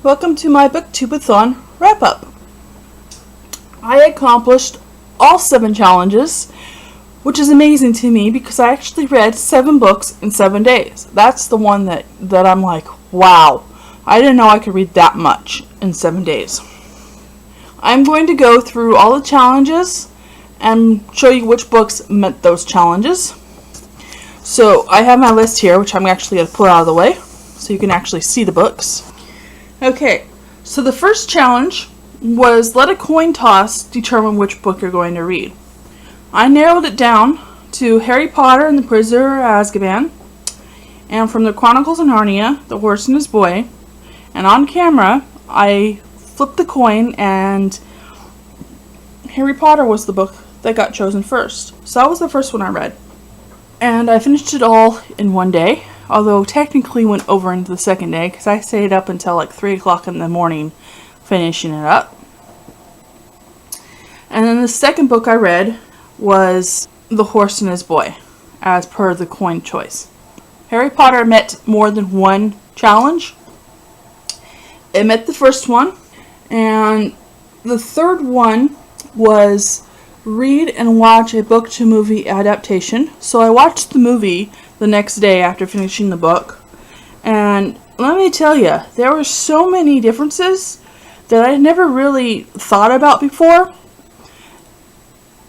Welcome to my Booktube A Thon wrap-up. I accomplished all 7 challenges, which is amazing to me because I actually read 7 books in 7 days. That's the one that I'm like, wow, I didn't know I could read that much in 7 days. I'm going to go through all the challenges and show you which books met those challenges. So I have my list here, which I'm actually going to put out of the way so you can actually see the books. Okay, so the first challenge was let a coin toss determine which book you're going to read. I narrowed it down to Harry Potter and the Prisoner of Azkaban, and from the Chronicles of Narnia, The Horse and His Boy, and on camera I flipped the coin and Harry Potter was the book that got chosen first. So that was the first one I read. And I finished it all in one day, although technically went over into the second day because I stayed up until like 3 o'clock in the morning finishing it up. And then the second book I read was The Horse and His Boy, as per the coin choice. Harry Potter met more than one challenge. It met the first one, and the third one was read and watch a book to movie adaptation. So I watched the movie the next day after finishing the book, and let me tell you, there were so many differences that I never really thought about before,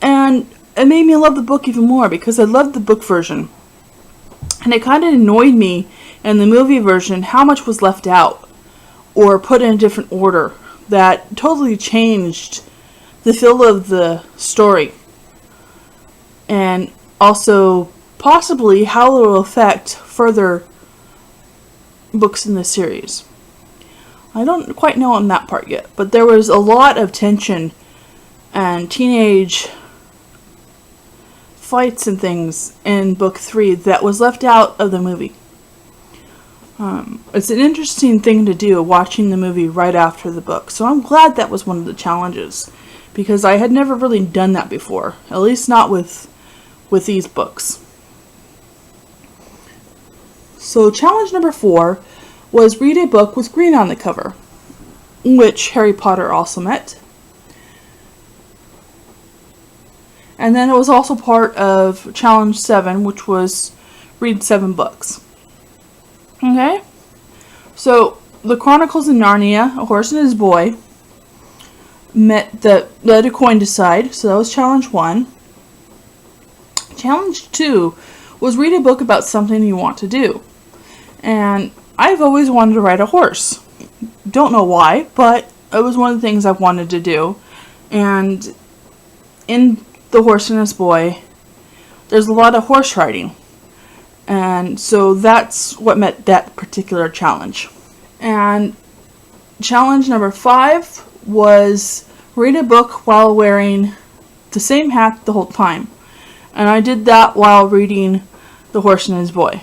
and it made me love the book even more because I loved the book version, and it kind of annoyed me in the movie version how much was left out or put in a different order that totally changed the feel of the story, and also possibly how it will affect further books in the series. I don't quite know on that part yet, but there was a lot of tension and teenage fights and things in book 3 that was left out of the movie. It's an interesting thing to do, watching the movie right after the book, so I'm glad that was one of the challenges because I had never really done that before, at least not with these books. So challenge number 4 was read a book with green on the cover, which Harry Potter also met. And then it was also part of challenge 7, which was read 7 books. Okay? So the Chronicles of Narnia, A Horse and His Boy, met the let a coin decide, so that was challenge 1. Challenge 2 was read a book about something you want to do. And I've always wanted to ride a horse. Don't know why, but it was one of the things I wanted to do. And in The Horse and His Boy, there's a lot of horse riding. And so that's what met that particular challenge. And challenge number 5 was read a book while wearing the same hat the whole time. And I did that while reading The Horse and His Boy.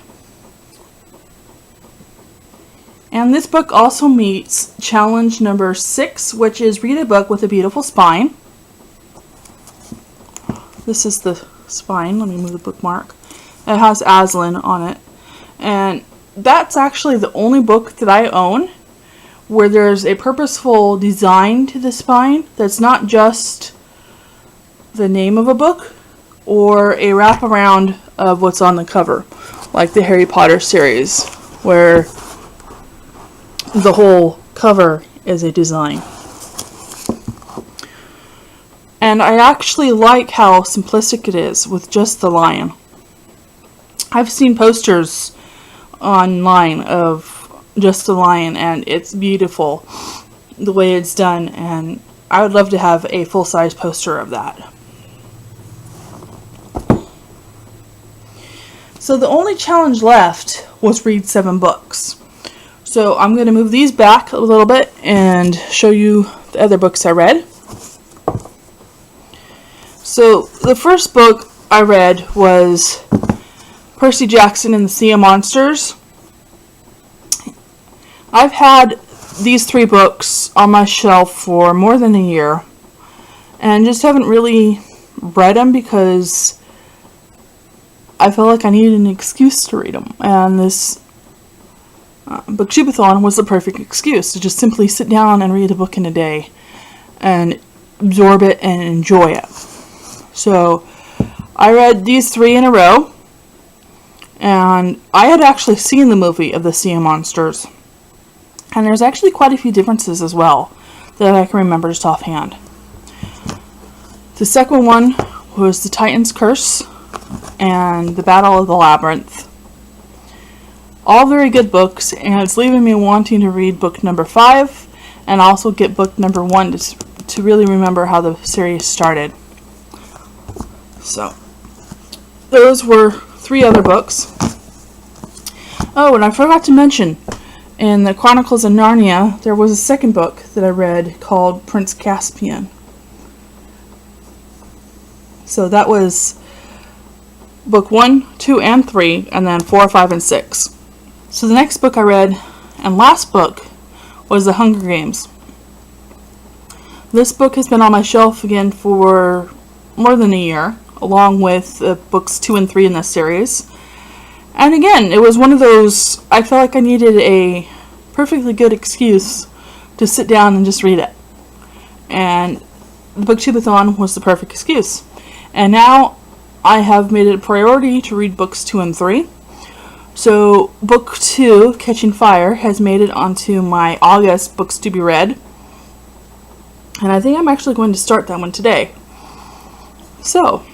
And this book also meets challenge number 6, which is read a book with a beautiful spine. This is the spine. Let me move the bookmark. It has Aslan on it. And that's actually the only book that I own where there's a purposeful design to the spine that's not just the name of a book or a wraparound of what's on the cover, like the Harry Potter series, where the whole cover is a design. And I actually like how simplistic it is with just the lion. I've seen posters online of just the lion, and it's beautiful the way it's done, and I would love to have a full-size poster of that. So the only challenge left was read 7 books. So I'm going to move these back a little bit and show you the other books I read. So the first book I read was Percy Jackson and the Sea of Monsters. I've had these 3 books on my shelf for more than a year and just haven't really read them because I felt like I needed an excuse to read them. And this Booktube A Thon was the perfect excuse to just simply sit down and read a book in a day and absorb it and enjoy it. So I read these 3 in a row, and I had actually seen the movie of the Sea of Monsters, and there's actually quite a few differences as well that I can remember just offhand. The second one was The Titan's Curse and The Battle of the Labyrinth. All very good books, and it's leaving me wanting to read book number 5 and also get book number 1 to really remember how the series started. So, those were 3 other books. Oh, and I forgot to mention, in the Chronicles of Narnia, there was a second book that I read called Prince Caspian. So that was book 1, 2, and 3, and then 4, 5, and 6. So the next book I read, and last book, was The Hunger Games. This book has been on my shelf again for more than a year, along with books 2 and 3 in this series. And again, it was one of those, I felt like I needed a perfectly good excuse to sit down and just read it. And the Booktube A Thon was the perfect excuse. And now I have made it a priority to read books 2 and 3. So book 2, Catching Fire, has made it onto my August books to be read. And I think I'm actually going to start that one today. So,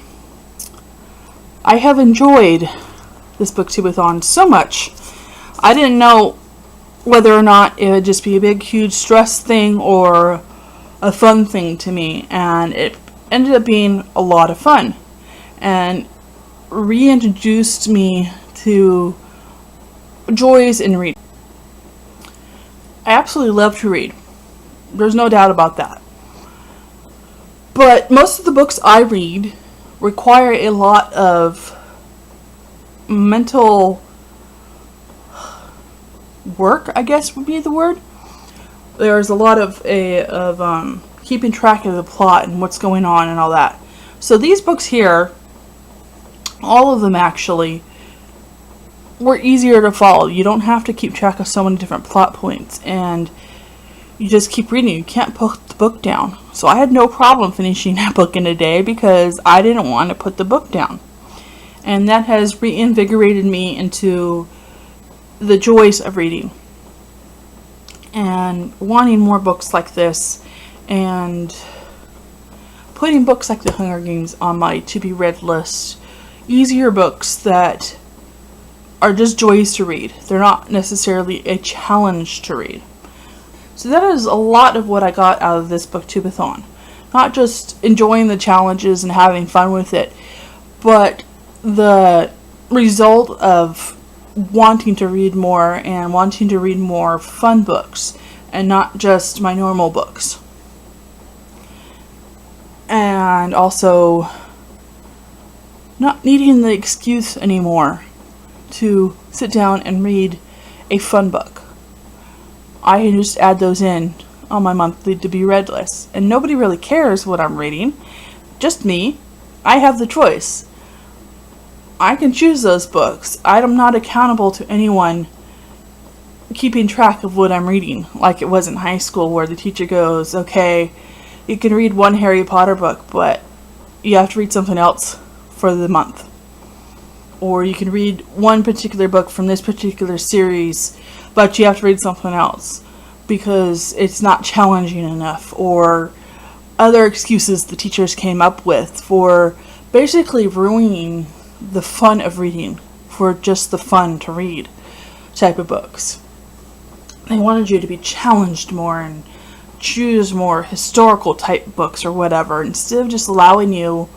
I have enjoyed this Booktube A Thon so much. I didn't know whether or not it would just be a big, huge stress thing or a fun thing to me. And it ended up being a lot of fun. And reintroduced me to joys in reading. I absolutely love to read. There's no doubt about that. But most of the books I read require a lot of mental work, I guess would be the word. There's a lot of keeping track of the plot and what's going on and all that. So these books here, all of them actually, were easier to follow. You don't have to keep track of so many different plot points, and you just keep reading. You can't put the book down. So I had no problem finishing that book in a day because I didn't want to put the book down. And that has reinvigorated me into the joys of reading and wanting more books like this, and putting books like The Hunger Games on my to-be-read list. Easier books that are just joys to read. They're not necessarily a challenge to read. So that is a lot of what I got out of this Booktube A Thon. Not just enjoying the challenges and having fun with it, but the result of wanting to read more and wanting to read more fun books and not just my normal books. And also not needing the excuse anymore to sit down and read a fun book. I can just add those in on my monthly to be read list. And nobody really cares what I'm reading. Just me. I have the choice. I can choose those books. I'm not accountable to anyone keeping track of what I'm reading, like it was in high school where the teacher goes, okay, you can read one Harry Potter book, but you have to read something else for the month. Or you can read one particular book from this particular series, but you have to read something else because it's not challenging enough, or other excuses the teachers came up with for basically ruining the fun of reading for just the fun to read type of books. They wanted you to be challenged more and choose more historical type books or whatever, instead of just allowing you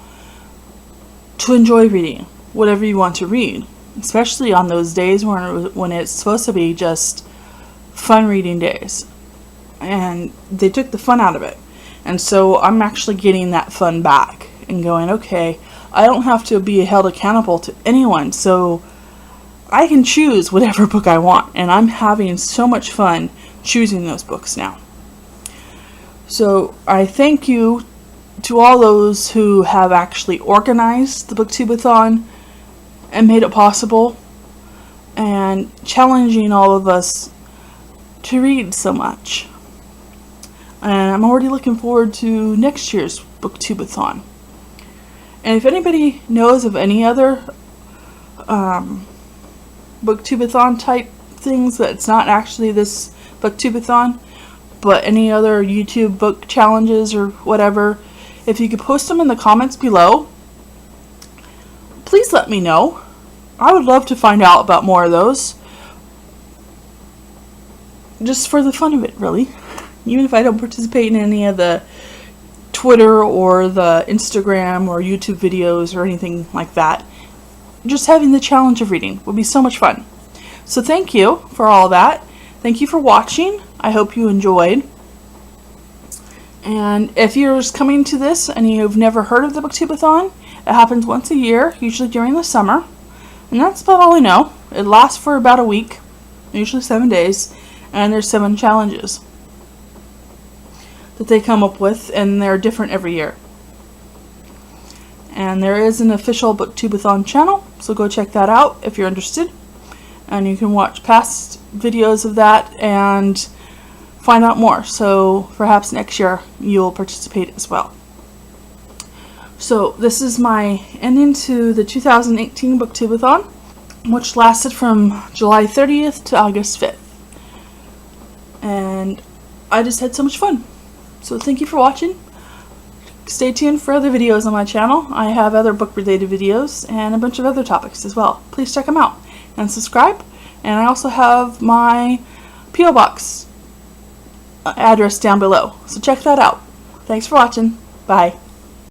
to enjoy reading whatever you want to read, especially on those days when it's supposed to be just fun reading days. And they took the fun out of it. And so I'm actually getting that fun back and going, okay, I don't have to be held accountable to anyone, so I can choose whatever book I want, and I'm having so much fun choosing those books now. So I thank you to all those who have actually organized the Booktube A Thon and made it possible. and challenging all of us to read so much. And I'm already looking forward to next year's Booktube A Thon. And if anybody knows of any other Booktube A Thon type things that's not actually this Booktube A Thon, but any other YouTube book challenges or whatever, if you could post them in the comments below, please let me know. I would love to find out about more of those. Just for the fun of it, really. Even if I don't participate in any of the Twitter or the Instagram or YouTube videos or anything like that, just having the challenge of reading would be so much fun. So thank you for all that. Thank you for watching. I hope you enjoyed. And if you're just coming to this and you've never heard of the Booktube A Thon, it happens once a year, usually during the summer. And that's about all I know. It lasts for about a week, usually 7 days, and there's 7 challenges that they come up with, and they're different every year. And there is an official Booktube A Thon channel, so go check that out if you're interested. And you can watch past videos of that and find out more. So perhaps next year you'll participate as well. So this is my ending to the 2018 Booktube A Thon, which lasted from July 30th to August 5th. And I just had so much fun. So thank you for watching. Stay tuned for other videos on my channel. I have other book related videos and a bunch of other topics as well. Please check them out and subscribe. And I also have my P.O. Box address down below. So check that out. Thanks for watching. Bye.